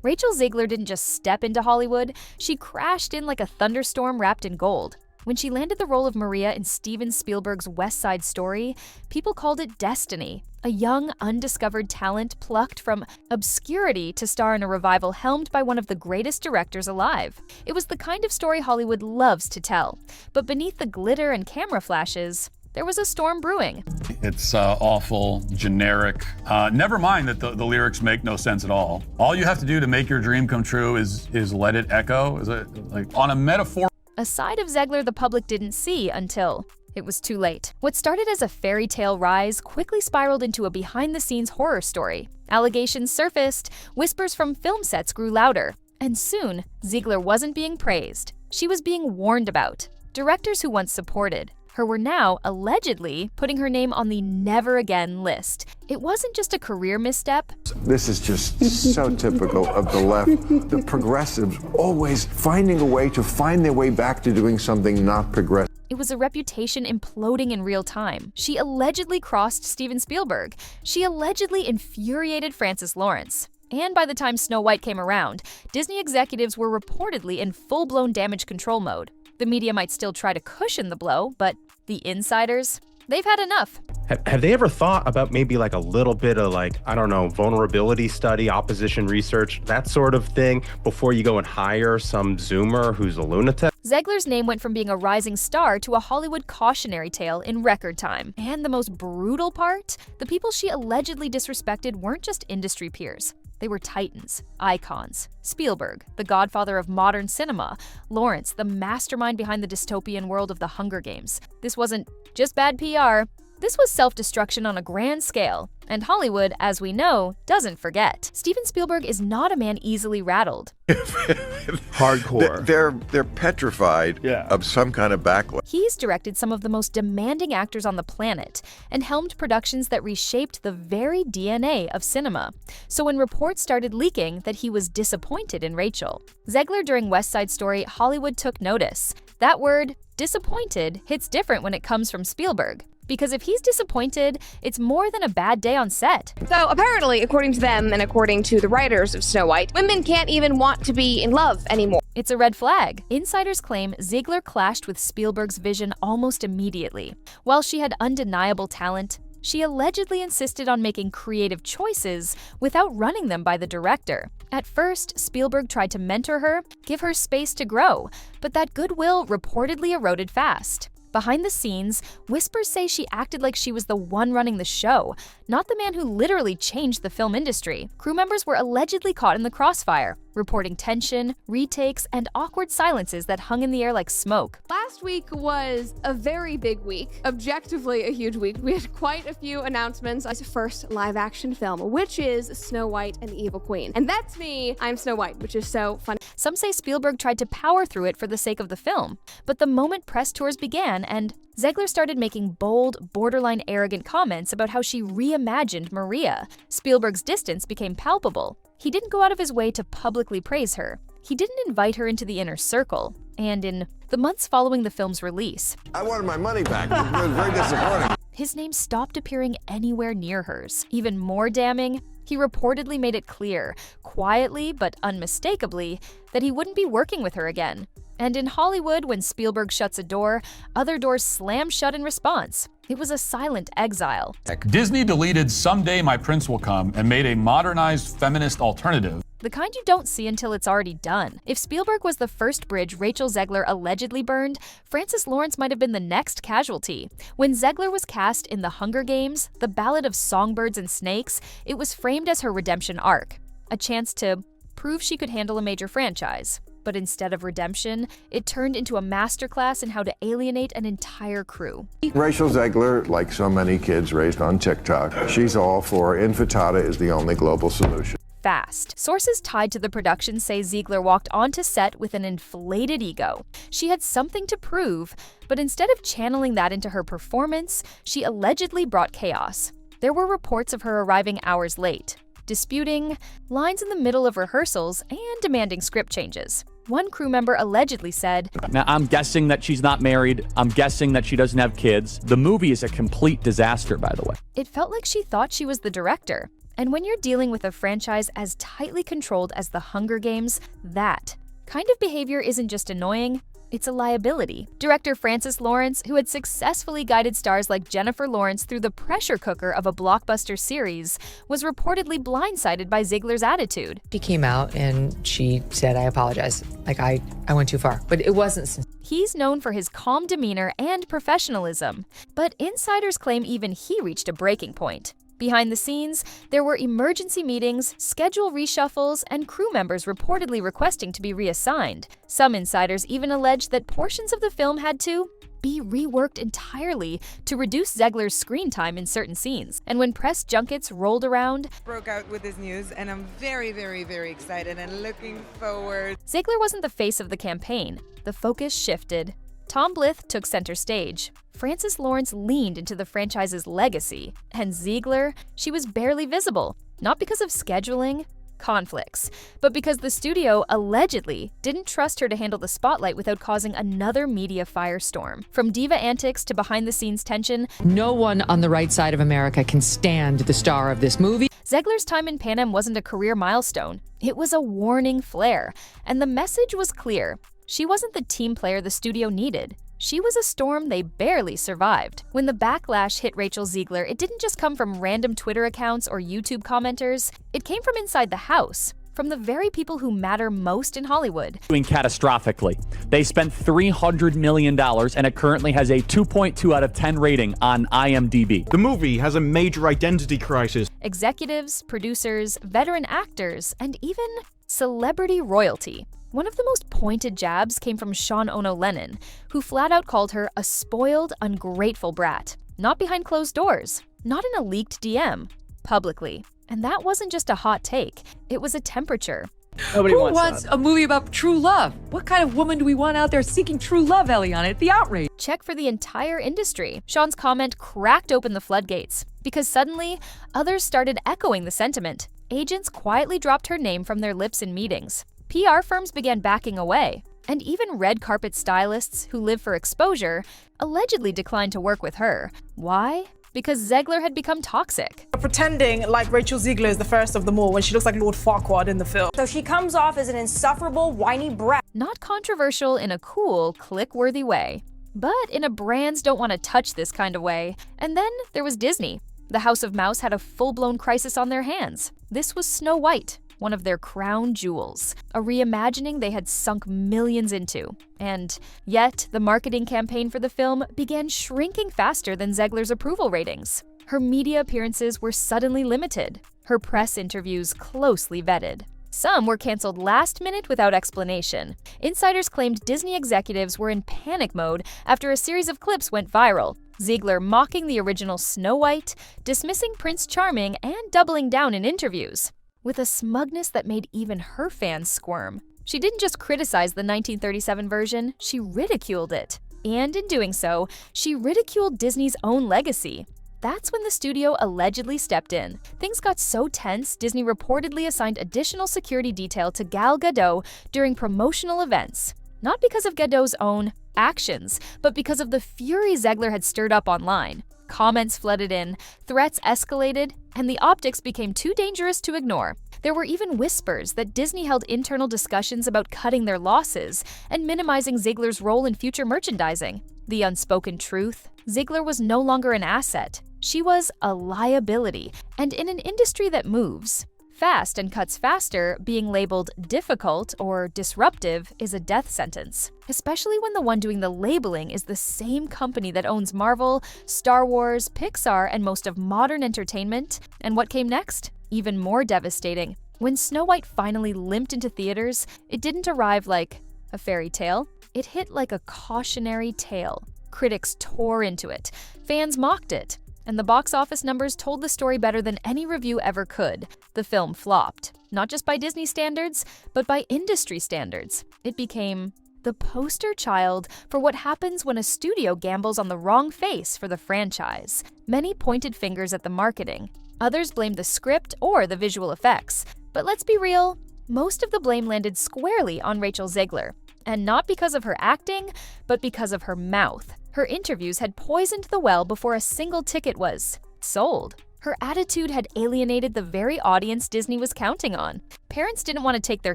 Rachel Zegler didn't just step into Hollywood, she crashed in like a thunderstorm wrapped in gold. When she landed the role of Maria in Steven Spielberg's West Side Story, people called it destiny. A young, undiscovered talent plucked from obscurity to star in a revival helmed by one of the greatest directors alive. It was the kind of story Hollywood loves to tell. But beneath the glitter and camera flashes, there was a storm brewing. It's awful, generic. Never mind that the lyrics make no sense at all. All you have to do to make your dream come true is let it echo. Is it like on a metaphor? A side of Zegler the public didn't see until it was too late. What started as a fairy tale rise quickly spiraled into a behind-the-scenes horror story. Allegations surfaced, whispers from film sets grew louder, and soon, Zegler wasn't being praised. She was being warned about. Directors who once supported her were now, allegedly, putting her name on the never again list. It wasn't just a career misstep. This is just so typical of the left. The progressives always finding a way to find their way back to doing something not progressive. It was a reputation imploding in real time. She allegedly crossed Steven Spielberg. She allegedly infuriated Francis Lawrence. And by the time Snow White came around, Disney executives were reportedly in full-blown damage control mode. The media might still try to cushion the blow, but the insiders, they've had enough. Have they ever thought about maybe like a little bit of like, I don't know, vulnerability study, opposition research, that sort of thing, before you go and hire some Zoomer who's a lunatic? Zegler's name went from being a rising star to a Hollywood cautionary tale in record time. And the most brutal part? The people she allegedly disrespected weren't just industry peers. They were titans, icons. Spielberg, the godfather of modern cinema. Lawrence, the mastermind behind the dystopian world of the Hunger Games. This wasn't just bad PR. This was self-destruction on a grand scale. And Hollywood, as we know, doesn't forget. Steven Spielberg is not a man easily rattled. Hardcore. They're petrified of some kind of backlash. He's directed some of the most demanding actors on the planet and helmed productions that reshaped the very DNA of cinema. So when reports started leaking that he was disappointed in Rachel, Zegler during West Side Story, Hollywood took notice. That word, disappointed, hits different when it comes from Spielberg. Because if he's disappointed, it's more than a bad day on set. So apparently, according to them and according to the writers of Snow White, women can't even want to be in love anymore. It's a red flag. Insiders claim Zegler clashed with Spielberg's vision almost immediately. While she had undeniable talent, she allegedly insisted on making creative choices without running them by the director. At first, Spielberg tried to mentor her, give her space to grow, but that goodwill reportedly eroded fast. Behind the scenes, whispers say she acted like she was the one running the show, not the man who literally changed the film industry. Crew members were allegedly caught in the crossfire, reporting tension, retakes, and awkward silences that hung in the air like smoke. Last week was a very big week, objectively a huge week. We had quite a few announcements. It's first live-action film, which is Snow White and the Evil Queen. And that's me, I'm Snow White, which is so funny. Some say Spielberg tried to power through it for the sake of the film, but the moment press tours began and Zegler started making bold, borderline arrogant comments about how she reimagined Maria. Spielberg's distance became palpable. He didn't go out of his way to publicly praise her. He didn't invite her into the inner circle. And in the months following the film's release, I wanted my money back. It was very disappointing. His name stopped appearing anywhere near hers. Even more damning, he reportedly made it clear, quietly but unmistakably, that he wouldn't be working with her again. And in Hollywood, when Spielberg shuts a door, other doors slam shut in response. It was a silent exile. Disney deleted Someday My Prince Will Come and made a modernized feminist alternative. The kind you don't see until it's already done. If Spielberg was the first bridge Rachel Zegler allegedly burned, Francis Lawrence might have been the next casualty. When Zegler was cast in The Hunger Games, The Ballad of Songbirds and Snakes, it was framed as her redemption arc, a chance to prove she could handle a major franchise. But instead of redemption, it turned into a masterclass in how to alienate an entire crew. Rachel Zegler, like so many kids raised on TikTok, she's all for infantada is the only global solution. Fast. Sources tied to the production say Zegler walked onto set with an inflated ego. She had something to prove, but instead of channeling that into her performance, she allegedly brought chaos. There were reports of her arriving hours late, disputing lines in the middle of rehearsals, and demanding script changes. One crew member allegedly said, Now, I'm guessing that she's not married. I'm guessing that she doesn't have kids. The movie is a complete disaster, by the way. It felt like she thought she was the director. And when you're dealing with a franchise as tightly controlled as The Hunger Games, that kind of behavior isn't just annoying, it's a liability. Director Francis Lawrence, who had successfully guided stars like Jennifer Lawrence through the pressure cooker of a blockbuster series, was reportedly blindsided by Zegler's attitude. She came out and she said, I apologize. Like, I went too far. But it wasn't sincere. He's known for his calm demeanor and professionalism, but insiders claim even he reached a breaking point. Behind the scenes, there were emergency meetings, schedule reshuffles, and crew members reportedly requesting to be reassigned. Some insiders even alleged that portions of the film had to be reworked entirely to reduce Zegler's screen time in certain scenes. And when press junkets rolled around, broke out with this news, and I'm very, very, very excited and looking forward. Zegler wasn't the face of the campaign. The focus shifted. Tom Blyth took center stage. Francis Lawrence leaned into the franchise's legacy. And Zegler, she was barely visible, not because of scheduling, conflicts, but because the studio allegedly didn't trust her to handle the spotlight without causing another media firestorm. From diva antics to behind-the-scenes tension, No one on the right side of America can stand the star of this movie. Zegler's time in Pan Am wasn't a career milestone. It was a warning flare, and the message was clear. She wasn't the team player the studio needed. She was a storm they barely survived. When the backlash hit Rachel Zegler, it didn't just come from random Twitter accounts or YouTube commenters. It came from inside the house, from the very people who matter most in Hollywood. Doing catastrophically. They spent $300 million and it currently has a 2.2 out of 10 rating on IMDb. The movie has a major identity crisis. Executives, producers, veteran actors, and even celebrity royalty. One of the most pointed jabs came from Sean Ono Lennon, who flat out called her a spoiled, ungrateful brat. Not behind closed doors, not in a leaked DM, publicly. And that wasn't just a hot take, it was a temperature. Nobody Who wants wants that. a movie about true love? What kind of woman do we want out there seeking true love, Eliana? It's the outrage. Check for the entire industry. Sean's comment cracked open the floodgates, because suddenly, others started echoing the sentiment. Agents quietly dropped her name from their lips in meetings. PR firms began backing away, and even red carpet stylists who live for exposure allegedly declined to work with her. Why? Because Zegler had become toxic. Pretending like Rachel Zegler is the first of them all when she looks like Lord Farquaad in the film. So she comes off as an insufferable, whiny brat. Not controversial in a cool, click-worthy way, but in a brands don't want to touch this kind of way. And then there was Disney. The House of Mouse had a full-blown crisis on their hands. This was Snow White, one of their crown jewels, a reimagining they had sunk millions into. And yet, the marketing campaign for the film began shrinking faster than Zegler's approval ratings. Her media appearances were suddenly limited, her press interviews closely vetted. Some were canceled last minute without explanation. Insiders claimed Disney executives were in panic mode after a series of clips went viral. Zegler mocking the original Snow White, dismissing Prince Charming, and doubling down in interviews, with a smugness that made even her fans squirm. She didn't just criticize the 1937 version, she ridiculed it. And in doing so, she ridiculed Disney's own legacy. That's when the studio allegedly stepped in. Things got so tense, Disney reportedly assigned additional security detail to Gal Gadot during promotional events. Not because of Gadot's own actions, but because of the fury Zegler had stirred up online. Comments flooded in, threats escalated, and the optics became too dangerous to ignore. There were even whispers that Disney held internal discussions about cutting their losses and minimizing Zegler's role in future merchandising. The unspoken truth, Zegler was no longer an asset. She was a liability, and in an industry that moves fast and cuts faster, being labeled difficult or disruptive is a death sentence, especially when the one doing the labeling is the same company that owns Marvel, Star Wars, Pixar, and most of modern entertainment. And what came next? Even more devastating. When Snow White finally limped into theaters, it didn't arrive like a fairy tale. It hit like a cautionary tale. Critics tore into it. Fans mocked it. And the box office numbers told the story better than any review ever could. The film flopped, not just by Disney standards, but by industry standards. It became the poster child for what happens when a studio gambles on the wrong face for the franchise. Many pointed fingers at the marketing. Others blamed the script or the visual effects. But let's be real, most of the blame landed squarely on Rachel Zegler. And not because of her acting, but because of her mouth. Her interviews had poisoned the well before a single ticket was sold. Her attitude had alienated the very audience Disney was counting on. Parents didn't want to take their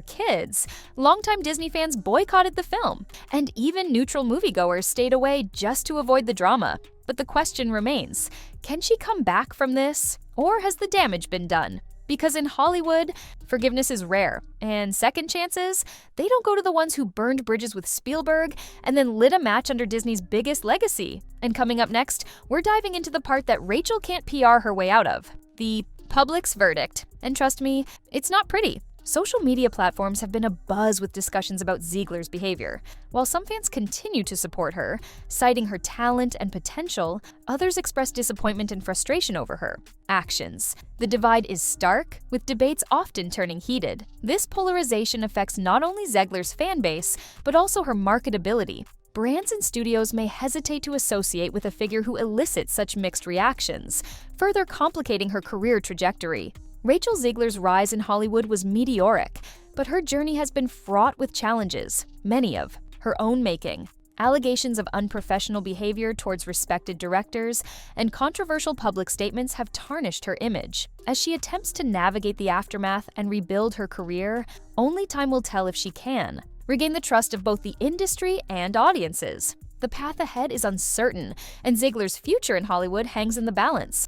kids, longtime Disney fans boycotted the film, and even neutral moviegoers stayed away just to avoid the drama. But the question remains, can she come back from this, or has the damage been done? Because in Hollywood, forgiveness is rare, and second chances, they don't go to the ones who burned bridges with Spielberg and then lit a match under Disney's biggest legacy. And coming up next, we're diving into the part that Rachel can't PR her way out of, the public's verdict. And trust me, it's not pretty. Social media platforms have been abuzz with discussions about Zegler's behavior. While some fans continue to support her, citing her talent and potential, others express disappointment and frustration over her actions. The divide is stark, with debates often turning heated. This polarization affects not only Zegler's fan base, but also her marketability. Brands and studios may hesitate to associate with a figure who elicits such mixed reactions, further complicating her career trajectory. Rachel Zegler's rise in Hollywood was meteoric, but her journey has been fraught with challenges, many of her own making. Allegations of unprofessional behavior towards respected directors and controversial public statements have tarnished her image. As she attempts to navigate the aftermath and rebuild her career, only time will tell if she can regain the trust of both the industry and audiences. The path ahead is uncertain, and Zegler's future in Hollywood hangs in the balance.